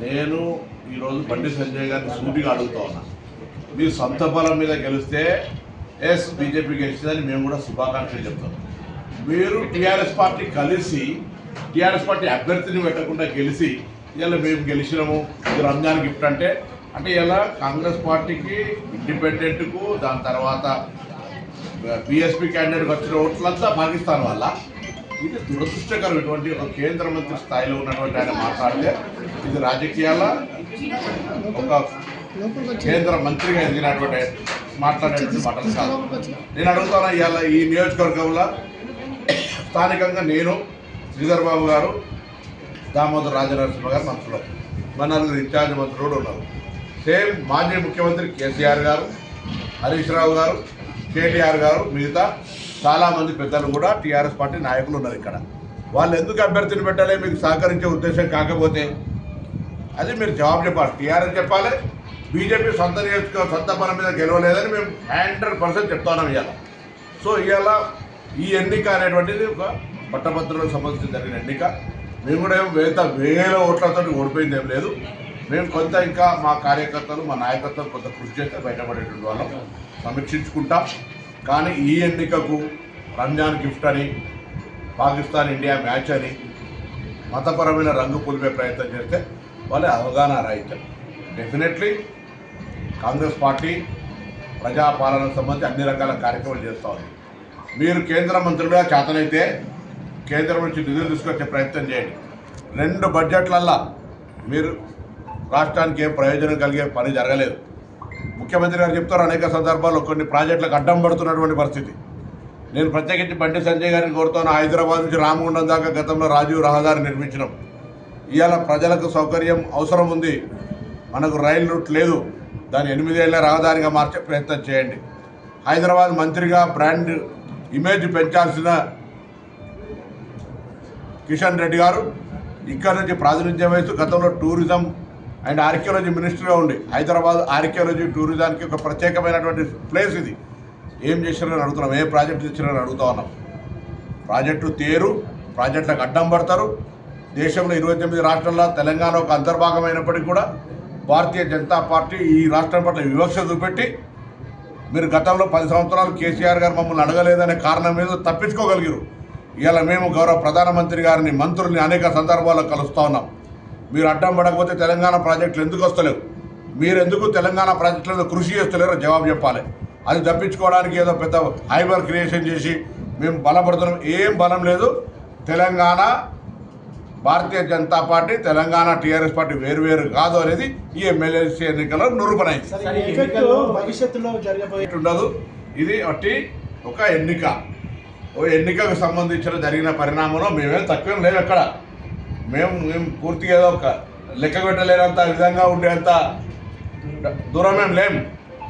నేను ఈరోజు బండి సంజయ్ గారిని సూటిగా అడుగుతా ఉన్నా. మీరు సొంత బలం మీద గెలిస్తే ఎస్ బీజేపీ గెలిచిందని మేము కూడా శుభాకాంక్షలు చెప్తాం. మీరు టీఆర్ఎస్ పార్టీ కలిసి టీఆర్ఎస్ పార్టీ అభ్యర్థిని పెట్టకుండా గెలిచి ఇలా మేము గెలిచినాము ఇది రంజాన్ గిఫ్ట్ అంటే ఇలా కాంగ్రెస్ పార్టీకి ఇండిపెండెంట్కు దాని తర్వాత బీఎస్పీ క్యాండిడేట్కి వచ్చిన ఓట్లంతా పాకిస్తాన్ వల్ల ఇది దురదృష్టకరం. ఇటువంటి ఒక కేంద్ర మంత్రి స్థాయిలో ఉన్నటువంటి ఆయన మాట్లాడితే ఇది రాజకీయాల ఒక కేంద్ర మంత్రిగా ఎదిగినటువంటి మాట్లాడేటువంటి మాటలు కాదు. నేను అడుగుతాను, ఇవాళ ఈ నియోజకవర్గంలో స్థానికంగా నేను శ్రీధర్ బాబు గారు, దామోదర్ రాజనరసింహ గారు మంత్రులు, మన నలుగురు ఇన్ఛార్జ్ మంత్రులు కూడా ఉన్నారు. సేమ్ మాజీ ముఖ్యమంత్రి కేసీఆర్ గారు, హరీష్ రావు గారు, కేటీఆర్ గారు, మిగతా చాలామంది పెద్దలు కూడా టీఆర్ఎస్ పార్టీ నాయకులు ఉన్నారు ఇక్కడ. వాళ్ళు ఎందుకు అభ్యర్థిని పెట్టాలి? మీకు సహకరించే ఉద్దేశం కాకపోతే అది మీరు జవాబు చెప్పాలి. టీఆర్ఎస్ చెప్పాలి, బీజేపీ సొంత పని మీద గెలవలేదని మేము 100% చెప్తున్నాం ఇవాళ. సో ఇవాళ ఈ ఎన్నిక అనేటువంటిది ఒక పట్టభద్రులకు సంబంధించి జరిగిన ఎన్నిక. మేము కూడా వేల ఓట్లతో ఓడిపోయింది ఏం లేదు. మేము కొంత ఇంకా మా కార్యకర్తలు మా నాయకత్వం కొంత కృషి చేస్తే బయటపడేటువంటి వాళ్ళం సమీక్షించుకుంటాం. కానీ ఈ ఎన్నికకు రంజాన్ గిఫ్ట్ అని, పాకిస్తాన్ ఇండియా మ్యాచ్ అని మతపరమైన రంగు పులిపే ప్రయత్నం చేస్తే వాళ్ళ అవగాహన రాహిత్యం. డెఫినెట్లీ కాంగ్రెస్ పార్టీ ప్రజాపాలనకు సంబంధించి అన్ని రకాల కార్యక్రమాలు చేస్తూ ఉంది. మీరు కేంద్ర మంత్రులుగా చేతనైతే కేంద్రం నుంచి నిధులు తీసుకొచ్చే ప్రయత్నం చేయండి. 2 బడ్జెట్లల్లో మీరు రాష్ట్రానికి ఏం ప్రయోజనం కలిగే పని జరగలేదు. ముఖ్యమంత్రి గారు చెప్తారు అనేక సందర్భాల్లో కొన్ని ప్రాజెక్టులకు అడ్డం పడుతున్నటువంటి పరిస్థితి. నేను ప్రత్యేకించి బండి సంజయ్ గారిని కోరుతాను. హైదరాబాద్ నుంచి రామగుండం దాకా గతంలో రాజీవ్ రహదారి నిర్మించినాం. ఇవాళ ప్రజలకు సౌకర్యం అవసరం ఉంది, మనకు రైలు రూట్ లేదు, దాన్ని 8 ఏళ్ల రహదారిగా మార్చే ప్రయత్నం చేయండి. హైదరాబాద్ మంత్రిగా బ్రాండ్ ఇమేజ్ పెంచాల్సిన కిషన్ రెడ్డి గారు ఇక్కడ నుంచి ప్రాతినిధ్యం వహిస్తూ గతంలో టూరిజం అండ్ ఆర్కియాలజీ మినిస్టర్గా ఉండి హైదరాబాద్ ఆర్కియాలజీ టూరిజానికి ఒక ప్రత్యేకమైనటువంటి ప్లేస్ ఇది. ఏం చేసినారని అడుగుతున్నాం, ఏ ప్రాజెక్టు తెచ్చినారని అడుగుతా ఉన్నాం. ప్రాజెక్టు తేరు, ప్రాజెక్టులకు అడ్డం పడతారు. దేశంలో 29 రాష్ట్రాల్లో తెలంగాణ ఒక అంతర్భాగమైనప్పటికీ కూడా భారతీయ జనతా పార్టీ ఈ రాష్ట్రం పట్ల వివక్ష చూపెట్టి మీరు గతంలో 10 సంవత్సరాలు కేసీఆర్ గారు మమ్మల్ని అడగలేదనే కారణం మీద తప్పించుకోగలిగారు. ఇవాళ మేము గౌరవ ప్రధానమంత్రి గారిని, మంత్రుల్ని అనేక సందర్భాల్లో కలుస్తూ ఉన్నాం. మీరు అడ్డం పడకపోతే తెలంగాణ ప్రాజెక్టులు ఎందుకు వస్తలేవు, మీరు ఎందుకు తెలంగాణ ప్రాజెక్టుల మీద కృషి చేస్తలేరో జవాబు చెప్పాలి. అది తప్పించుకోవడానికి ఏదో పెద్ద హైబర్ క్రియేషన్ చేసి మేము బలపడుతున్నాం. ఏం బలం లేదు. Telangana Bharatiya Janata party, Telangana TRS party వేరువేరు కాదు అనేది ఈ ఎమ్మెల్యేసీ ఎన్నికల్లో నిరూపణైంది. ఉండదు. ఇది ఒక ఎన్నిక. ఓ ఎన్నికకు సంబంధించిన జరిగిన పరిణామంలో మేమేం తక్కువేం లేవు. ఎక్కడ మేము పూర్తిగా ఏదో ఒక లెక్క పెట్టలేనంత విధంగా ఉండేంత దూరమేం లేము.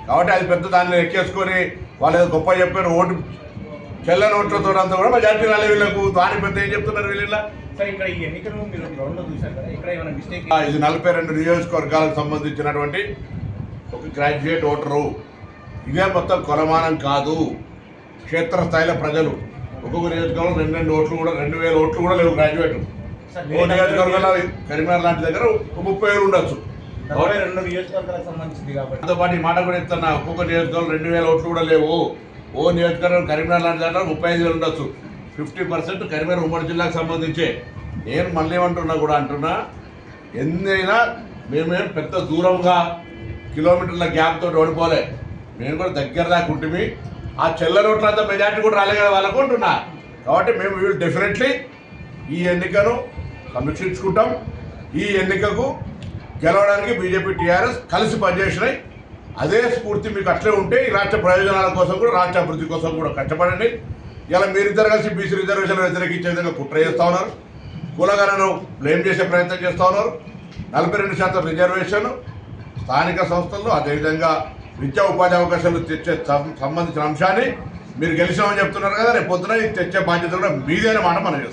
కాబట్టి అది పెద్ద దాన్ని ఎక్కేసుకొని వాళ్ళు ఏదో గొప్ప చెప్పారు, ఓటు చెల్లని ఓట్లతో అంతా కూడా మెజార్టీ రాలే వీళ్ళకు. దాని పెద్ద ఏం చెప్తున్నారు వీళ్ళ. ఇది 42 నియోజకవర్గాలకు సంబంధించినటువంటి ఒక గ్రాడ్యుయేట్ ఓటరు. ఇదే మొత్తం కొలమానం కాదు. క్షేత్రస్థాయిలో ప్రజలు ఒక్కొక్క నియోజకవర్గంలో 2 ఓట్లు కూడా 2000 ఓట్లు కూడా లేవు గ్రాడ్యుయేట్. ఓ నియోజకవర్గంలో కరీంనగర్ లాంటి దగ్గర 30,000 ఉండొచ్చు. దాంతో పాటు ఈ మాట కూడా చెప్తున్నా, ఒక్కొక్క నియోజకవర్గంలో 2000 ఓట్లు కూడా లేవు. ఓ నియోజకవర్గం కరీంనగర్ లాంటి దగ్గర 35,000 ఉండొచ్చు. 50% కరీంనగర్ ఉమ్మడి జిల్లాకు సంబంధించే. నేను మళ్ళీ ఏమంటున్నా కూడా అంటున్నా, ఎన్నైనా మేమేం పెద్ద దూరంగా కిలోమీటర్ల గ్యాప్ తోటి ఓడిపోలే. మేము కూడా దగ్గర దాకా ఉంటుంది. ఆ చెల్ల రోడ్లంతా మెజార్టీ కూడా రాలే కదా వాళ్ళకు అంటున్నా. కాబట్టి మేము వీళ్ళు డెఫినెట్లీ ఈ ఎన్నికను సమీక్షించుకుంటాం. ఈ ఎన్నికకు గెలవడానికి బీజేపీ టీఆర్ఎస్ కలిసి పనిచేసినాయి. అదే స్ఫూర్తి మీకు అట్లే ఉంటే ఈ రాష్ట్ర ప్రయోజనాల కోసం కూడా, రాష్ట్ర అభివృద్ధి కోసం కూడా కష్టపడండి. ఇలా మీరిద్దరు కలిసి బీసీ రిజర్వేషన్లు వ్యతిరేకించే విధంగా కుట్ర చేస్తూ ఉన్నారు. కులగణను బ్లేమ్ చేసే ప్రయత్నం చేస్తూ ఉన్నారు. 42% రిజర్వేషన్ స్థానిక సంస్థల్లో, అదేవిధంగా విద్యా ఉపాధి అవకాశాలు తెచ్చే సంబంధించిన అంశాన్ని మీరు గెలిచామని చెప్తున్నారు కదా. రేపు పొద్దున తెచ్చే బాధ్యత కూడా మీదైన మాట మనం చేస్తాం.